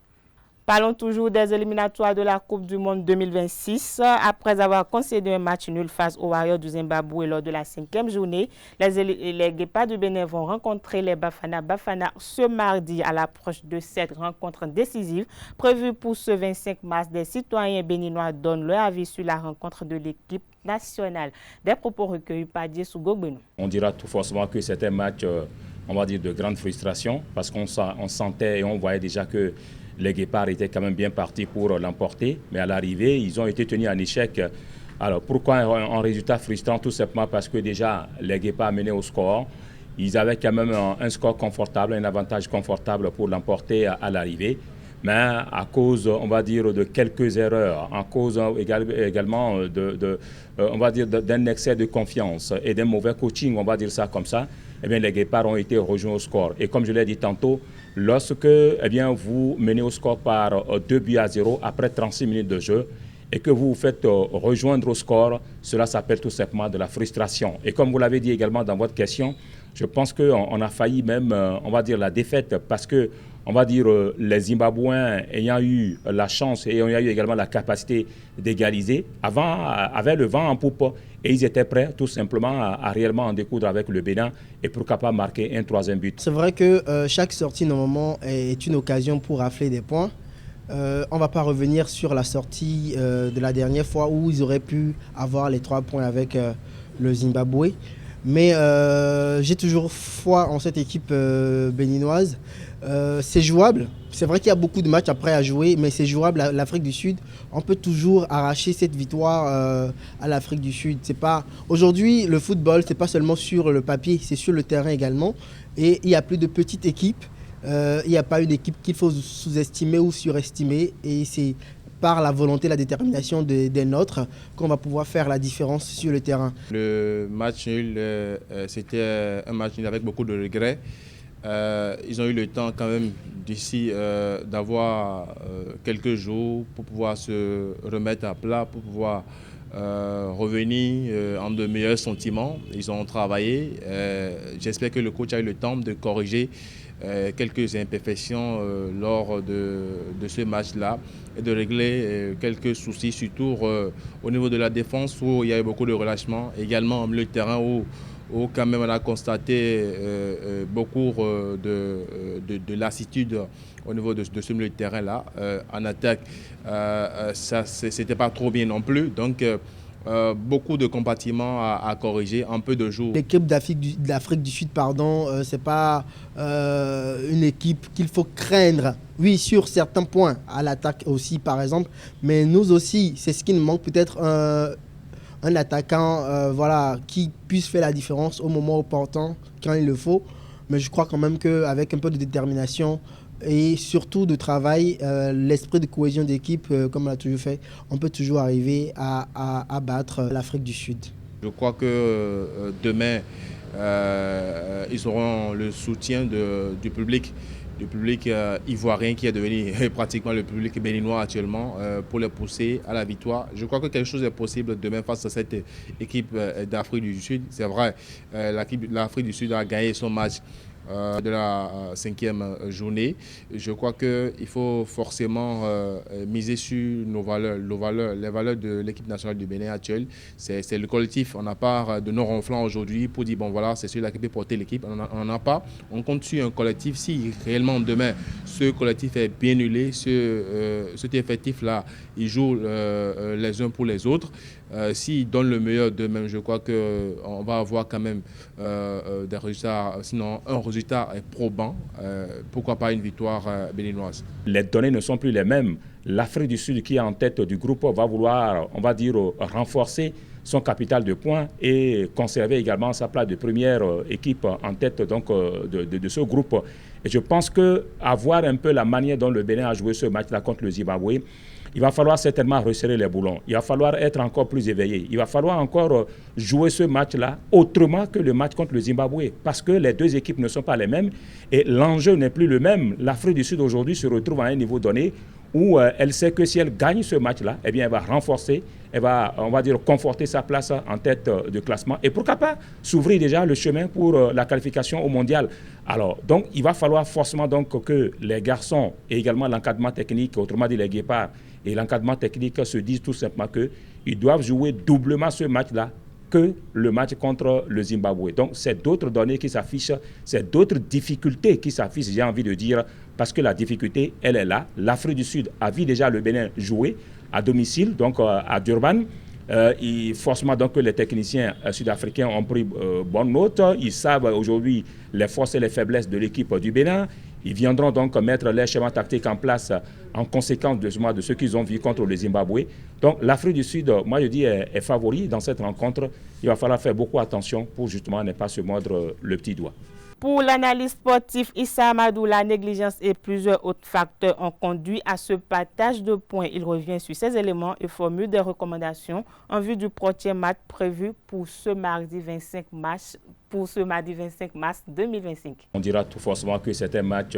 Parlons toujours des éliminatoires de la Coupe du Monde 2026. Après avoir concédé un match nul face aux Warriors du Zimbabwe lors de la 5e journée, les Guépards du Bénin vont rencontrer les Bafana ce mardi à l'approche de cette rencontre décisive prévue pour ce 25 mars. Des citoyens béninois donnent leur avis sur la rencontre de l'équipe nationale. Des propos recueillis par Djessou Gogbeno. On dira tout forcément que c'était un match on va dire de grande frustration, parce qu'on sentait et on voyait déjà que les Guépards étaient quand même bien partis pour l'emporter, mais à l'arrivée, ils ont été tenus en échec. Alors pourquoi un résultat frustrant? Tout simplement parce que déjà les Guépards menaient au score, ils avaient quand même un score confortable, un avantage confortable pour l'emporter à l'arrivée. Mais à cause, on va dire, de quelques erreurs, en cause également on va dire d'un excès de confiance et d'un mauvais coaching, on va dire ça comme ça, eh bien, les Guépards ont été rejoints au score. Et comme je l'ai dit tantôt, lorsque vous menez au score par 2-0 après 36 minutes de jeu et que vous vous faites rejoindre au score, cela s'appelle tout simplement de la frustration. Et comme vous l'avez dit également dans votre question, je pense qu'on a failli même, on va dire, la défaite parce que, on va dire, les Zimbabwéens ayant eu la chance et ayant eu également la capacité d'égaliser, avaient le vent en poupe et ils étaient prêts tout simplement à réellement en découdre avec le Bénin et pourquoi pas marquer un 3e but. C'est vrai que chaque sortie normalement est une occasion pour rafler des points. On ne va pas revenir sur la sortie de la dernière fois où ils auraient pu avoir les 3 points avec le Zimbabwe. Mais j'ai toujours foi en cette équipe béninoise. C'est jouable. C'est vrai qu'il y a beaucoup de matchs après à jouer, mais c'est jouable. L'Afrique du Sud, on peut toujours arracher cette victoire à l'Afrique du Sud. Aujourd'hui, le football, c'est pas seulement sur le papier, c'est sur le terrain également. Et il n'y a plus de petites équipes. Il n'y a pas une équipe qu'il faut sous-estimer ou surestimer. Et c'est par la volonté, la détermination des nôtres qu'on va pouvoir faire la différence sur le terrain. Le match nul, c'était un match nul avec beaucoup de regrets. Ils ont eu le temps quand même d'ici d'avoir quelques jours pour pouvoir se remettre à plat, pour pouvoir revenir en de meilleurs sentiments. Ils ont travaillé. J'espère que le coach a eu le temps de corriger quelques imperfections lors de ce match-là et de régler quelques soucis, surtout au niveau de la défense où il y a eu beaucoup de relâchement, également au milieu de terrain où quand même on a constaté beaucoup de lassitude au niveau de ce milieu de terrain-là. En attaque, ça c'était pas trop bien non plus. Donc beaucoup de compartiments à corriger en peu de jours. L'équipe d'Afrique du Sud, pardon, c'est pas une équipe qu'il faut craindre. Oui, sur certains points, à l'attaque aussi par exemple, mais nous aussi, c'est ce qui nous manque peut-être un attaquant voilà, qui puisse faire la différence au moment opportun, quand il le faut. Mais je crois quand même qu'avec un peu de détermination et surtout de travail, l'esprit de cohésion d'équipe, comme on l'a toujours fait, on peut toujours arriver à battre l'Afrique du Sud. Je crois que demain, ils auront le soutien du public. Le public ivoirien qui est devenu pratiquement le public béninois actuellement pour les pousser à la victoire. Je crois que quelque chose est possible demain face à cette équipe d'Afrique du Sud. C'est vrai, l'Afrique du Sud a gagné son match de la 5e journée. Je crois qu'il faut forcément miser sur nos valeurs, les valeurs de l'équipe nationale du Bénin actuelle. C'est le collectif. On n'a pas de nos ronflants aujourd'hui pour dire bon voilà, c'est celui-là qui peut porter l'équipe. On n'en a pas. On compte sur un collectif. Si réellement demain ce collectif est bien huilé, cet effectif-là, il joue les uns pour les autres. S'ils donnent le meilleur d'eux-mêmes, je crois qu'on va avoir quand même des résultats, sinon un résultat probant, pourquoi pas une victoire béninoise. Les données ne sont plus les mêmes. L'Afrique du Sud qui est en tête du groupe va vouloir, on va dire, renforcer son capital de points et conserver également sa place de première équipe en tête donc, de ce groupe. Et je pense qu'avoir un peu la manière dont le Bénin a joué ce match-là contre le Zimbabwe, il va falloir certainement resserrer les boulons. Il va falloir être encore plus éveillé. Il va falloir encore jouer ce match-là autrement que le match contre le Zimbabwe. Parce que les deux équipes ne sont pas les mêmes et l'enjeu n'est plus le même. L'Afrique du Sud aujourd'hui se retrouve à un niveau donné où elle sait que si elle gagne ce match-là, eh bien, elle va renforcer, elle va, on va dire, conforter sa place en tête de classement. Et pourquoi pas s'ouvrir déjà le chemin pour la qualification au mondial. Alors, donc, il va falloir forcément donc, que les garçons et également l'encadrement technique, autrement dit les guépards, et l'encadrement technique se disent tout simplement qu'ils doivent jouer doublement ce match-là que le match contre le Zimbabwe. Donc, c'est d'autres données qui s'affichent, c'est d'autres difficultés qui s'affichent, j'ai envie de dire, parce que la difficulté, elle est là. L'Afrique du Sud a vu déjà le Bénin jouer à domicile, donc à Durban. Forcément, donc, les techniciens sud-africains ont pris bonne note. Ils savent aujourd'hui les forces et les faiblesses de l'équipe du Bénin. Ils viendront donc mettre les schémas tactiques en place en conséquence de ce qu'ils ont vu contre le Zimbabwe. Donc l'Afrique du Sud, moi je dis, est favori dans cette rencontre. Il va falloir faire beaucoup attention pour justement ne pas se mordre le petit doigt. Pour l'analyse sportive Issa Amadou, la négligence et plusieurs autres facteurs ont conduit à ce partage de points. Il revient sur ces éléments et formule des recommandations en vue du prochain match prévu pour ce mardi 25 mars 2025. On dira tout forcément que c'est un match,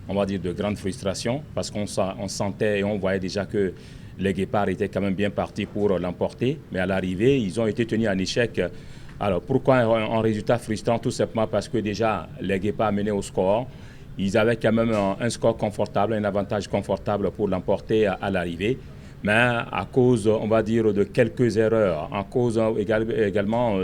on va dire, de grande frustration parce qu'on sentait et on voyait déjà que les Guépards étaient quand même bien partis pour l'emporter. Mais à l'arrivée, ils ont été tenus en échec. Alors, pourquoi un résultat frustrant? Tout simplement parce que déjà, les Guépards menaient au score. Ils avaient quand même un score confortable, un avantage confortable pour l'emporter à l'arrivée. Mais à cause, on va dire, de quelques erreurs, à cause également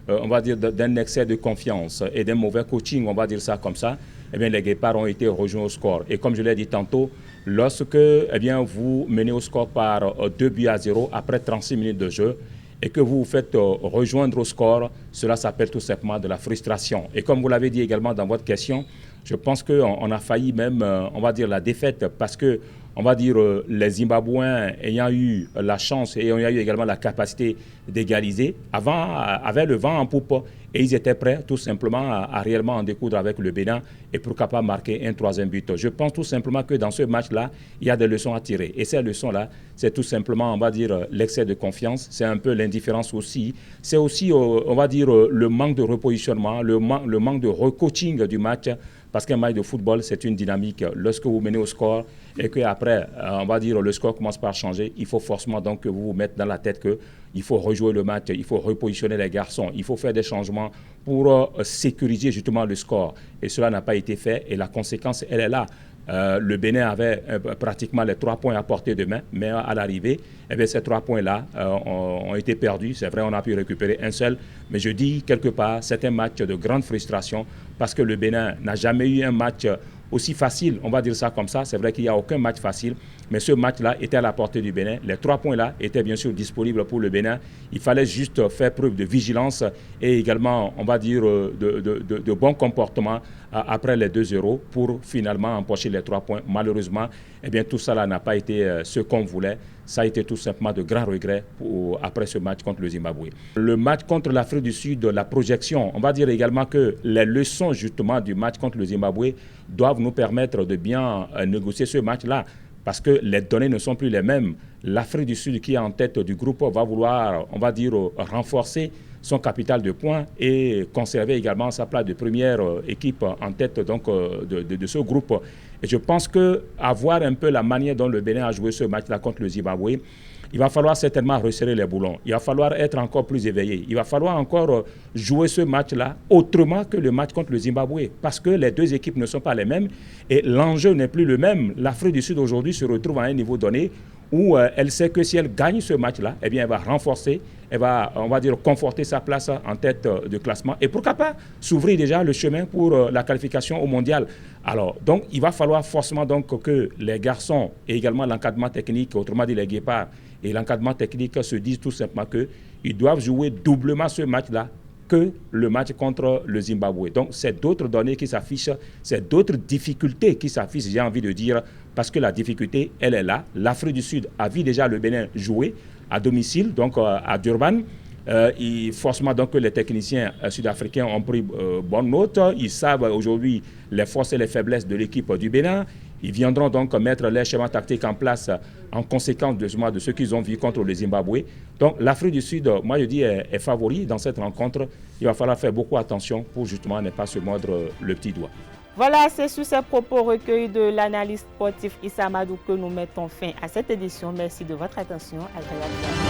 on va dire, d'un excès de confiance et d'un mauvais coaching, on va dire ça comme ça, eh bien, les Guépards ont été rejoints au score. Et comme je l'ai dit tantôt, lorsque eh bien, vous menez au score par 2-0 après 36 minutes de jeu, et que vous vous faites rejoindre au score, cela s'appelle tout simplement de la frustration. Et comme vous l'avez dit également dans votre question, je pense qu'on a failli même, on va dire, la défaite parce que, on va dire, les Zimbabwéens ayant eu la chance et ayant eu également la capacité d'égaliser, avaient le vent en poupe et ils étaient prêts tout simplement à réellement en découdre avec le Bénin et pourquoi pas marquer un troisième but. Je pense tout simplement que dans ce match-là, il y a des leçons à tirer. Et ces leçons-là, c'est tout simplement, on va dire, l'excès de confiance, c'est un peu l'indifférence aussi. C'est aussi, on va dire, le manque de repositionnement, le manque de recoaching du match. Parce qu'un match de football, c'est une dynamique. Lorsque vous menez au score et qu'après, on va dire, le score commence par changer, il faut forcément donc que vous vous mettez dans la tête qu'il faut rejouer le match, il faut repositionner les garçons, il faut faire des changements pour sécuriser justement le score. Et cela n'a pas été fait et la conséquence, elle est là. Le Bénin avait pratiquement les 3 points à portée de main, mais à l'arrivée, eh ces 3 points-là ont été perdus. C'est vrai, on a pu récupérer un seul, mais je dis quelque part, c'est un match de grande frustration parce que le Bénin n'a jamais eu un match, aussi facile, on va dire ça comme ça. C'est vrai qu'il n'y a aucun match facile, mais ce match-là était à la portée du Bénin. Les 3 points-là étaient bien sûr disponibles pour le Bénin. Il fallait juste faire preuve de vigilance et également, on va dire, de bon comportement après les 2-0 pour finalement empocher les 3 points. Malheureusement, eh bien, tout ça n'a pas été ce qu'on voulait. Ça a été tout simplement de grands regrets après ce match contre le Zimbabwe. Le match contre l'Afrique du Sud, la projection, on va dire également que les leçons justement du match contre le Zimbabwe doivent nous permettre de bien négocier ce match-là parce que les données ne sont plus les mêmes. L'Afrique du Sud qui est en tête du groupe va vouloir, on va dire, renforcer son capital de points et conserver également sa place de première équipe en tête donc, de ce groupe. Et je pense qu'avoir un peu la manière dont le Bénin a joué ce match-là contre le Zimbabwe, il va falloir certainement resserrer les boulons. Il va falloir être encore plus éveillé. Il va falloir encore jouer ce match-là autrement que le match contre le Zimbabwe parce que les deux équipes ne sont pas les mêmes et l'enjeu n'est plus le même. L'Afrique du Sud aujourd'hui se retrouve à un niveau donné où elle sait que si elle gagne ce match-là, eh bien, elle va renforcer, elle va, on va dire, conforter sa place en tête de classement et pourquoi pas s'ouvrir déjà le chemin pour la qualification au mondial. Alors, donc, il va falloir forcément donc que les garçons et également l'encadrement technique, autrement dit les guépards et l'encadrement technique se disent tout simplement qu'ils doivent jouer doublement ce match-là que le match contre le Zimbabwe. Donc, c'est d'autres données qui s'affichent, c'est d'autres difficultés qui s'affichent, j'ai envie de dire, parce que la difficulté, elle est là. L'Afrique du Sud a vu déjà le Bénin jouer à domicile, donc à Durban. Forcément, donc, les techniciens sud-africains ont pris bonne note. Ils savent aujourd'hui les forces et les faiblesses de l'équipe du Bénin. Ils viendront donc mettre les schémas tactiques en place en conséquence de ce qu'ils ont vu contre le Zimbabwe. Donc l'Afrique du Sud, moi je dis, est favori dans cette rencontre. Il va falloir faire beaucoup attention pour justement ne pas se mordre le petit doigt. Voilà, c'est sur ces propos recueillis de l'analyste sportif Issa Amadou que nous mettons fin à cette édition. Merci de votre attention. Agréable.